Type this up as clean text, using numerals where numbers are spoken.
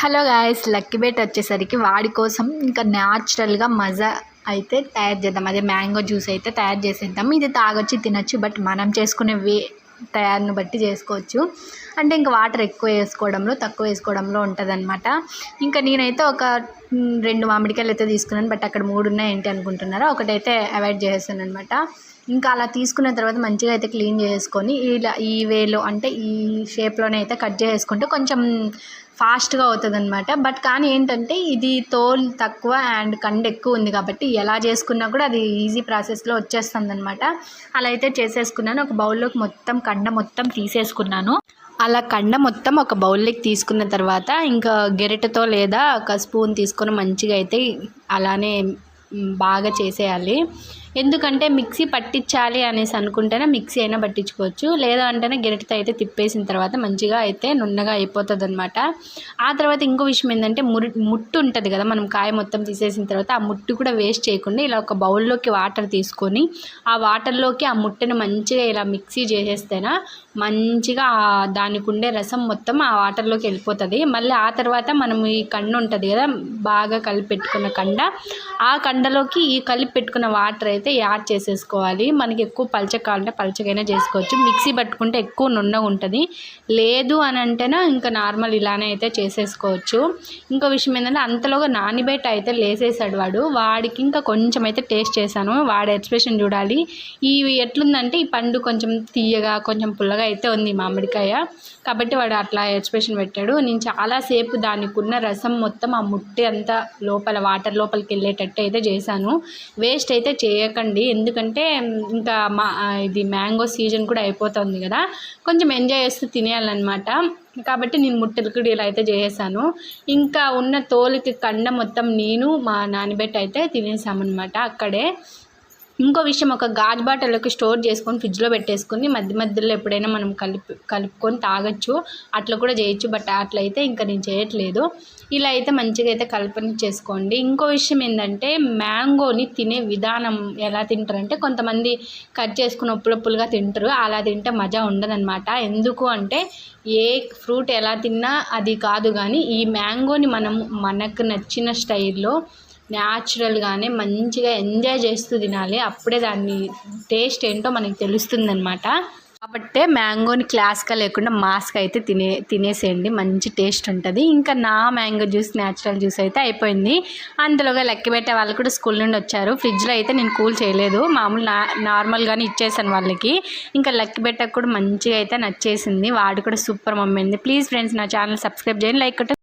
Hello guys, lucky bait వచ్చేసరికి వాడి కోసం ఇంకా న్యాచురల్గా మజా అయితే తయారు చేద్దాం. అదే మ్యాంగో జ్యూస్ అయితే తయారు చేసేద్దాం. ఇది తాగొచ్చి తినొచ్చు, బట్ మనం చేసుకునే తయారుని బట్టి చేసుకోవచ్చు. అంటే ఇంకా వాటర్ ఎక్కువ వేసుకోవడంలో తక్కువ వేసుకోవడంలో ఉంటుందన్నమాట. ఇంకా నేనైతే ఒక 2 మామిడికాయలు అయితే తీసుకున్నాను, బట్ అక్కడ 3 ఉన్నాయి ఏంటి అనుకుంటున్నారా. ఒకటైతే అవాయిడ్ చేసేస్తాను అనమాట. ఇంకా అలా తీసుకున్న తర్వాత మంచిగా అయితే క్లీన్ చేసుకొని ఇలా ఈ వేలో అంటే ఈ షేప్లోనే అయితే కట్ చేసుకుంటే కొంచెం ఫాస్ట్గా అవుతుంది అనమాట. బట్ కానీ ఏంటంటే ఇది తోలు తక్కువ అండ్ కండ ఎక్కువ ఉంది కాబట్టి ఎలా చేసుకున్నా కూడా అది ఈజీ ప్రాసెస్లో వచ్చేస్తుంది అనమాట. అలా అయితే చేసేసుకున్నాను. ఒక బౌల్లోకి మొత్తం కండ మొత్తం తీసేసుకున్నాను. అలా కండ మొత్తం ఒక బౌల్లోకి తీసుకున్న తర్వాత ఇంకా గెరిటతో లేదా ఒక స్పూన్ తీసుకొని మంచిగా అయితే అలానే బాగా చేసేయాలి. ఎందుకంటే మిక్సీ పట్టించాలి అనేసి అనుకుంటేనే మిక్సీ అయినా పట్టించుకోవచ్చు, లేదా అంటేనే గెరిటతో అయితే తిప్పేసిన తర్వాత మంచిగా అయితే నున్నగా అయిపోతుంది అనమాట. ఆ తర్వాత ఇంకో విషయం ఏంటంటే ముట్టు ఉంటుంది కదా, మనం కాయ మొత్తం తీసేసిన తర్వాత ఆ ముట్టు కూడా వేస్ట్ చేయకుండా ఇలా ఒక బౌల్లోకి వాటర్ తీసుకొని ఆ వాటర్లోకి ఆ ముట్టను మంచిగా ఇలా మిక్సీ చేసేస్తేనా మంచిగా దానికి ఉండే రసం మొత్తం ఆ వాటర్లోకి వెళ్ళిపోతుంది. మళ్ళీ ఆ తర్వాత మనం ఈ కండ ఉంటుంది కదా, బాగా కలిపి పెట్టుకున్న కండ, ఆ కండలోకి ఈ కలిపి పెట్టుకున్న వాటర్ అయితే యాడ్ చేసేసుకోవాలి. మనకి ఎక్కువ పలచగా కావాలంటే పలచగైనా చేసుకోవచ్చు. మిక్సీ పట్టుకుంటే ఎక్కువ నున్నగా ఉంటుంది, లేదు అని అంటేనా ఇంకా నార్మల్ ఇలానే అయితే చేసేసుకోవచ్చు. ఇంకో విషయం ఏంటంటే అంతలోగా నానిబెట్టి అయితే లేసేసాడు వాడికి ఇంకా కొంచెం అయితే టేస్ట్ చేశాను. వాడి ఎక్స్ప్రెషన్ చూడాలి. ఇవి ఎట్లుందంటే ఈ పండు కొంచెం తీయగా కొంచెం పుల్లగా అయితే ఉంది మామిడికాయ, కాబట్టి వాడు అట్లా ఎక్స్ప్రెషన్ పెట్టాడు. నేను చాలాసేపు దానికి ఉన్న రసం మొత్తం ఆ ముట్టి అంతా లోపల వాటర్ లోపలికి వెళ్ళేటట్టు అయితే చేశాను. వేస్ట్ అయితే చేయకండి, ఎందుకంటే ఇంకా ఇది మ్యాంగో సీజన్ కూడా అయిపోతుంది కదా, కొంచెం ఎంజాయ్ చేస్తూ తినేయాలన్నమాట. కాబట్టి నేను ముట్టెలు ఇలా అయితే చేసేసాను. ఇంకా ఉన్న తోలుకి కండ మొత్తం నేను మా నాన్నబెట్టి అయితే తినేసామన్నమాట అక్కడే. ఇంకో విషయం, ఒక గాజు బాటిల్లోకి స్టోర్ చేసుకొని ఫ్రిడ్జ్లో పెట్టేసుకొని మధ్య మధ్యలో ఎప్పుడైనా మనం కలుపుకొని తాగొచ్చు, అట్లా కూడా చేయొచ్చు. బట్ అట్లా అయితే ఇంకా నేను చేయట్లేదు. ఇలా అయితే మంచిగా అయితే కల్పన చేసుకోండి. ఇంకో విషయం ఏంటంటే మ్యాంగోని తినే విధానం ఎలా తింటారంటే కొంతమంది కట్ చేసుకుని ఉప్పులుగా తింటారు. అలా తింటే మజా ఉండదన్నమాట. ఎందుకు అంటే ఏ ఫ్రూట్ ఎలా తిన్నా అది కాదు, కానీ ఈ మ్యాంగోని మనం మనకు నచ్చిన స్టైల్లో న్యాచురల్గానే మంచిగా ఎంజాయ్ చేస్తూ తినాలి. అప్పుడే దాన్ని టేస్ట్ ఏంటో మనకి తెలుస్తుందన్నమాట. కాబట్టి మ్యాంగోని క్లాస్గా లేకుండా మాస్గా అయితే తినేసేయండి, మంచి టేస్ట్ ఉంటుంది. ఇంకా నా మ్యాంగో జ్యూస్ న్యాచురల్ జ్యూస్ అయితే అయిపోయింది. అందులోగా లెక్క పెట్టే వాళ్ళు కూడా స్కూల్ నుండి వచ్చారు. ఫ్రిడ్జ్లో అయితే నేను కూల్ చేయలేదు, మామూలు నార్మల్గానే ఇచ్చేసాను వాళ్ళకి. ఇంకా లెక్క పెట్టకు కూడా మంచిగా అయితే నచ్చేసింది. వాడు కూడా సూపర్ మమ్మీ. ప్లీజ్ ఫ్రెండ్స్, నా ఛానల్ సబ్స్క్రైబ్ చేయండి, లైక్ కొట్టండి.